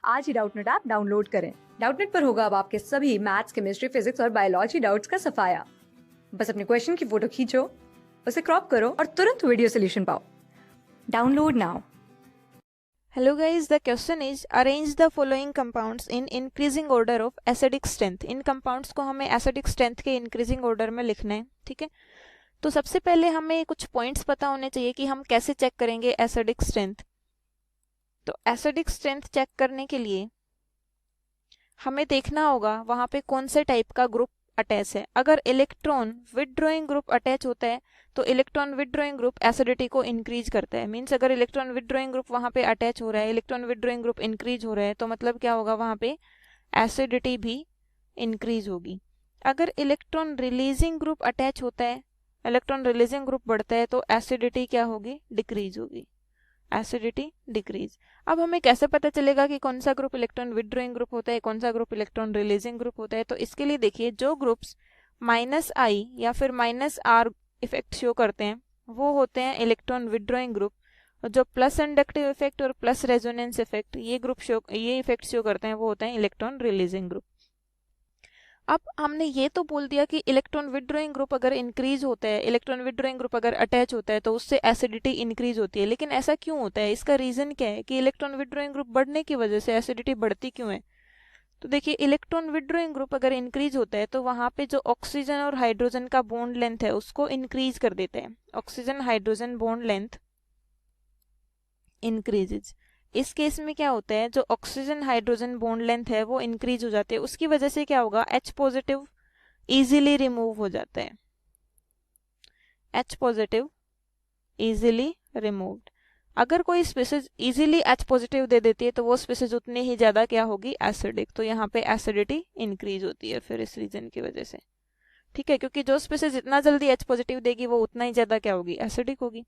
आज ही Doubtnut app download करें। Doubtnut पर होगा अब आपके सभी मैथ्स, केमिस्ट्री, फिजिक्स और बायोलॉजी डाउट्स का सफाया। बस अपने क्वेश्चन की फोटो खींचो, उसे क्रॉप करो और तुरंत वीडियो सोल्यूशन पाओ। Download now. Hello guys, the question is arrange the following compounds in increasing order of acidic strength. In compounds को हमें acidic strength के increasing order में लिखना है, ठीक है। तो सबसे पहले हमें कुछ points पता होने चाहिए कि हम कैसे चेक करेंगे acidic strength। तो acidic strength चेक करने के लिए हमें देखना होगा वहाँ पे कौन से टाइप का ग्रुप अटैच है। अगर इलेक्ट्रॉन विथड्रॉइंग ग्रुप अटैच होता है तो इलेक्ट्रॉन विथड्रॉइंग ग्रुप एसिडिटी को इंक्रीज करता है। मींस अगर इलेक्ट्रॉन विथड्रॉइंग ग्रुप वहाँ पे अटैच हो रहा है, इलेक्ट्रॉन विथड्रॉइंग ग्रुप इंक्रीज हो रहा है, तो मतलब क्या होगा, वहाँ पे एसिडिटी भी इंक्रीज होगी। अगर इलेक्ट्रॉन रिलीजिंग ग्रुप अटैच होता है, इलेक्ट्रॉन रिलीजिंग ग्रुप बढ़ता है, तो एसिडिटी क्या होगी, डिक्रीज होगी, एसिडिटी डिक्रीज। अब हमें कैसे पता चलेगा कि कौन सा ग्रुप इलेक्ट्रॉन विथड्रॉइंग ग्रुप होता है, कौन सा ग्रुप इलेक्ट्रॉन रिलीजिंग ग्रुप होता है। तो इसके लिए देखिए, जो ग्रुप्स -I या फिर -R इफेक्ट शो करते हैं वो होते हैं इलेक्ट्रॉन विथड्रॉइंग ग्रुप, और जो प्लस इंडक्टिव इफेक्ट और प्लस रेजोनेंस इफेक्ट ये इफेक्ट शो करते हैं वो होते हैं इलेक्ट्रॉन रिलीजिंग ग्रुप। अब हमने ये तो बोल दिया कि इलेक्ट्रॉन विथड्रॉइंग ग्रुप अगर इंक्रीज होता है, इलेक्ट्रॉन विथड्रॉइंग ग्रुप अगर अटैच होता है तो उससे एसिडिटी इंक्रीज होती है। लेकिन ऐसा क्यों होता है, इसका रीजन क्या है कि इलेक्ट्रॉन विथड्रॉइंग ग्रुप बढ़ने की वजह से एसिडिटी बढ़ती क्यों है। तो देखिए, इलेक्ट्रॉन विथड्रॉइंग ग्रुप अगर इंक्रीज होता है तो वहां पे जो ऑक्सीजन और हाइड्रोजन का बॉन्ड लेंथ है उसको इंक्रीज कर देते हैं। Oxygen hydrogen bond length increases. इस केस में क्या होता है, जो ऑक्सीजन हाइड्रोजन बॉन्ड लेंथ है वो इंक्रीज हो जाती है। उसकी वजह से क्या होगा, H पॉजिटिव इजीली रिमूव हो जाता है, H पॉजिटिव इजीली रिमूव्ड। अगर कोई स्पीसीज इजीली H पॉजिटिव दे देती है तो वो स्पीसीज उतनी ही ज्यादा क्या होगी, एसिडिक। तो यहाँ पे एसिडिटी इंक्रीज होती है फिर इस रीजन की वजह से, ठीक है, क्योंकि जो स्पीसीज जितना जल्दी H पॉजिटिव देगी वो उतना ही ज्यादा क्या होगी, एसिडिक होगी।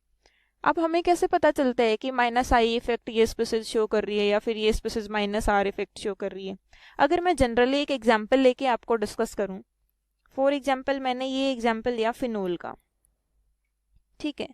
अब हमें कैसे पता चलता है कि -I इफेक्ट ये स्पीसीज शो कर रही है या फिर ये स्पीसीज -R इफेक्ट शो कर रही है। अगर मैं जनरली एक एग्जांपल लेके आपको डिस्कस करूं, फॉर एग्जांपल मैंने ये एग्जांपल लिया फिनोल का, ठीक है।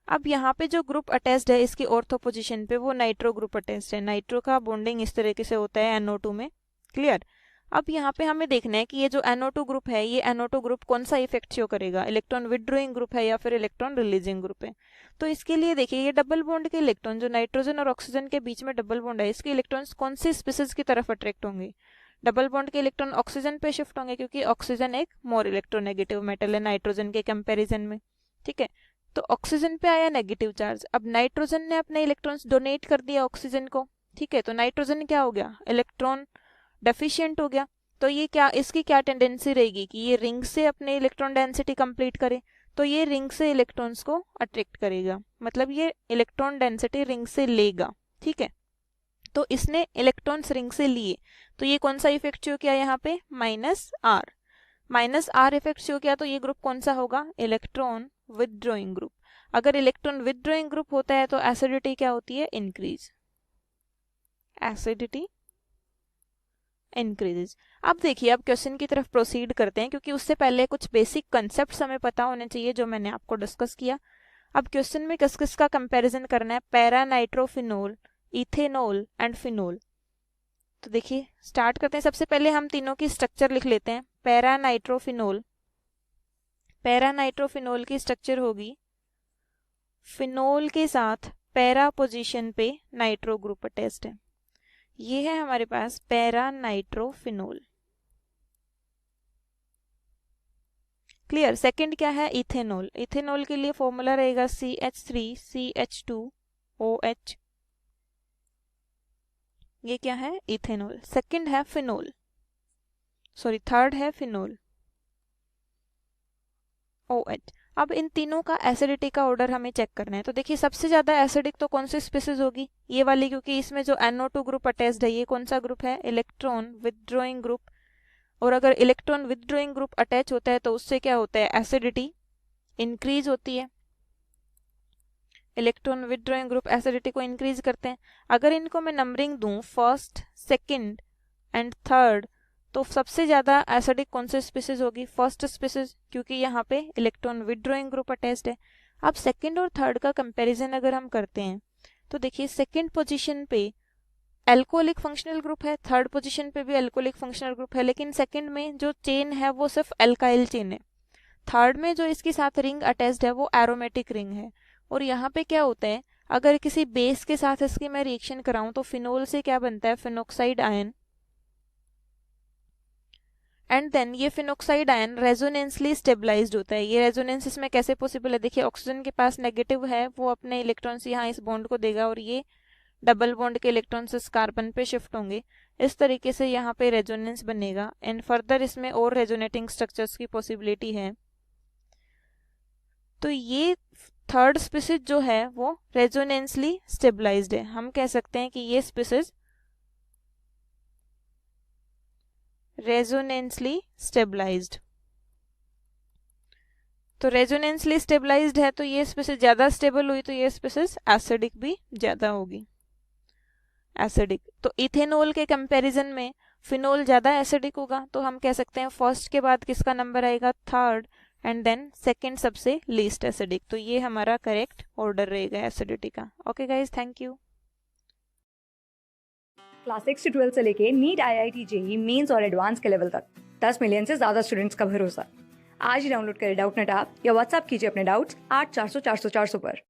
अब यहाँ पे जो ग्रुप अटैच्ड है इसकी ऑर्थो पोजीशन पे वो नाइट्रो ग्रुप अटैच्ड है। नाइट्रो का बॉन्डिंग इस तरीके से होता है NO2 में, क्लियर। अब यहाँ पे हमें देखना है कि ये जो NO2 ग्रुप है, ये NO2 ग्रुप कौन सा इफेक्ट शो करेगा, इलेक्ट्रॉन विथड्रॉइंग ग्रुप है या फिर इलेक्ट्रॉन रिलीजिंग ग्रुप है। तो इसके लिए देखिए, ये डबल बॉन्ड के इलेक्ट्रॉन जो नाइट्रोजन और ऑक्सीजन के बीच में डबल बॉन्ड है, इसके इलेक्ट्रॉन्स कौन सी स्पीसीज की तरफ अट्रैक्ट होंगे, डबल बॉन्ड के इलेक्ट्रॉन ऑक्सीजन पे शिफ्ट होंगे, क्योंकि ऑक्सीजन एक मोर इलेक्ट्रोनेगेटिव मेटल है नाइट्रोजन के कंपेरिजन में, ठीक है। तो ऑक्सीजन पे आया नेगेटिव चार्ज, अब नाइट्रोजन ने अपने इलेक्ट्रॉन्स डोनेट कर दिया ऑक्सीजन को, ठीक है। तो नाइट्रोजन क्या हो गया, इलेक्ट्रॉन डेफिशिएंट हो गया। तो ये क्या, इसकी क्या टेंडेंसी रहेगी कि ये रिंग से अपने इलेक्ट्रॉन डेंसिटी कंप्लीट करे, तो ये रिंग से इलेक्ट्रॉन्स को अट्रैक्ट करेगा, मतलब ये इलेक्ट्रॉन डेंसिटी रिंग से लेगा, ठीक है। तो इसने इलेक्ट्रॉन्स रिंग से लिए, तो ये कौन सा इफेक्ट शो किया यहाँ पे, -R इफेक्ट शो किया। तो ये ग्रुप कौन सा होगा, इलेक्ट्रॉन विथड्रॉइंग ग्रुप। अगर इलेक्ट्रॉन विथड्रॉइंग ग्रुप होता है तो एसिडिटी क्या होती है, इंक्रीज, एसिडिटी इंक्रीजेज। अब देखिए, अब क्वेश्चन की तरफ प्रोसीड करते हैं, क्योंकि उससे पहले कुछ बेसिक कंसेप्ट हमें पता होने चाहिए जो मैंने आपको डिस्कस किया। अब क्वेश्चन में किस किस का कंपैरिजन करना है, para nitrophenol, ethanol and phenol. तो देखिए, स्टार्ट करते हैं। सबसे पहले हम तीनों की स्ट्रक्चर लिख लेते हैं। पैरा नाइट्रोफिनोल की स्ट्रक्चर होगी, फिनोल के साथ पैरा पोजीशन पे नाइट्रो ग्रुप अटैच्ड है। ये है हमारे पास पैरा नाइट्रोफिनोल, क्लियर। सेकंड क्या है, इथेनॉल। इथेनॉल के लिए फॉर्मूला रहेगा CH3CH2OH। ये क्या है, इथेनॉल। सेकंड है फिनोल, सॉरी थर्ड है फिनोल, OH। अब इन तीनों का एसिडिटी का ऑर्डर हमें चेक करना है। तो देखिए, सबसे ज्यादा एसिडिक तो कौन सी स्पीसीज होगी, ये वाली, क्योंकि इसमें जो NO2 ग्रुप अटैच्ड है ये कौन सा ग्रुप है, इलेक्ट्रॉन विथड्रॉइंग ग्रुप। और अगर इलेक्ट्रॉन विथड्रॉइंग ग्रुप अटैच होता है तो उससे क्या होता है, एसिडिटी इंक्रीज होती है। इलेक्ट्रॉन विथड्रॉइंग ग्रुप एसिडिटी को इंक्रीज करते हैं। अगर इनको मैं नंबरिंग दूं, फर्स्ट, सेकंड एंड थर्ड, तो सबसे ज्यादा एसिडिक कौन सी स्पीसीज होगी, फर्स्ट स्पीसीज, क्योंकि यहाँ पे इलेक्ट्रॉन विथड्रॉइंग ग्रुप अटैच्ड है। अब सेकंड और थर्ड का कंपैरिजन अगर हम करते हैं तो देखिए, सेकंड पोजीशन पे एल्कोहलिक फंक्शनल ग्रुप है, थर्ड पोजीशन पे भी एल्कोहलिक फंक्शनल ग्रुप है, लेकिन सेकंड में जो चेन है वो सिर्फ एल्काइल चेन है। थर्ड में जो इसके साथ रिंग अटैच्ड है वो एरोमेटिक रिंग है। और यहाँ पे क्या होता है, अगर किसी बेस के साथ इसकी मैं रिएक्शन कराऊं तो फिनोल से क्या बनता है, फिनोक्साइड आयन, एंड देन ये फिनोक्साइड आयन रेजोनेंसली स्टेबलाइज्ड होता है। ये रेजोनेंस इसमें कैसे पॉसिबल है, देखिए ऑक्सीजन के पास नेगेटिव है, वो अपने इलेक्ट्रॉन्स यहाँ इस बॉन्ड को देगा और ये डबल बॉन्ड के इलेक्ट्रॉन्स इस कार्बन पे शिफ्ट होंगे। इस तरीके से यहाँ पे रेजोनेंस बनेगा एंड फर्दर इसमें और रेजोनेटिंग स्ट्रक्चर्स की पॉसिबिलिटी है। तो ये थर्ड स्पीसीज जो है वो रेजोनेंसली स्टेबलाइज्ड है। हम कह सकते हैं कि ये स्पीसीज रेजोनेंसली स्टेबलाइज्ड। तो रेजोनेंसली स्टेबलाइज्ड है तो ये स्पीसीज ज्यादा स्टेबल हुई तो ये स्पीसीज एसिडिक भी ज्यादा होगी, एसिडिक। तो इथेनॉल के कंपैरिजन में फिनोल ज्यादा एसिडिक होगा, तो हम कह सकते हैं फर्स्ट के बाद किसका नंबर आएगा, थर्ड, एंड देन सेकंड सबसे लीस्ट एसिडिक। तो ये हमारा करेक्ट ऑर्डर रहेगा एसिडिटी का। Okay guys, thank you. Class 6 से 12 से लेके नीट, IIT, JEE मेंस और एडवांस के लेवल तक 10 मिलियन से ज्यादा स्टूडेंट्स का भरोसा। आज ही डाउनलोड करें डाउटनेट ऐप या व्हाट्सएप कीजिए अपने डाउट्स 8400 400 400 पर।